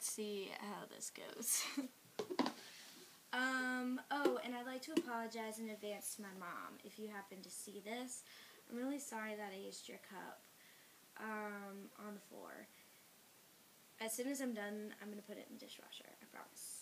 let's see how this goes. Oh, and I'd like to apologize in advance to my mom if you happen to see this. I'm really sorry that I used your cup on the floor. As soon as I'm done, I'm going to put it in the dishwasher, I promise.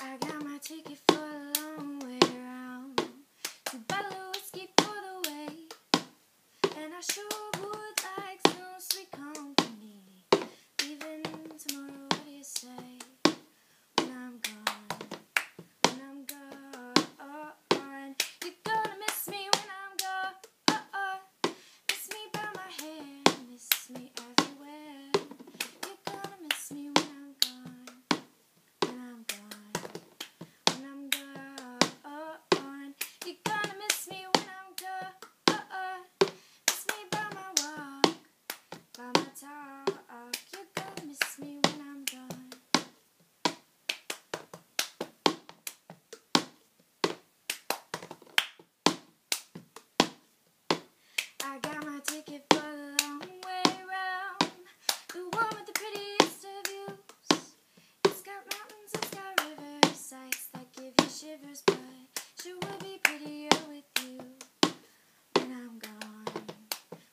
I got my ticket for a long way around, 2 bottles of whiskey for the way, and I sure would like some sweet company. Leaving tomorrow, what do you say? When I'm gone, you're gonna miss me when I'm gone. Miss me by my hair, miss me everywhere. You're gonna miss me when I'm gone, when I'm gone, when I'm gone. You're gonna miss me when I'm gone. Miss me by my walk, by my talk. You're gonna miss me when I'm gone. I got my ticket for the long way round, the one with the prettiest of views. It's got mountains, it's got rivers, sights that give you shivers, but sure would be prettier with you. When I'm gone,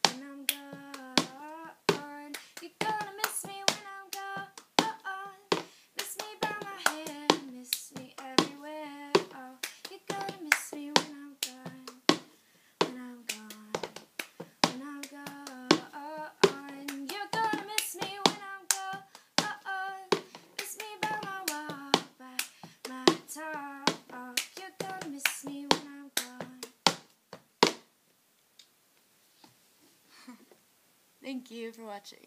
when I'm gone, you're gonna miss me when I'm gone. Miss me by my hair, miss me everywhere. Oh, you're gonna miss me when I'm gone, when I'm gone, when I'm gone. You're gonna miss me when I'm gone. Miss me by my walk, by my talk. You're gonna miss me when I'm gone. Thank you for watching.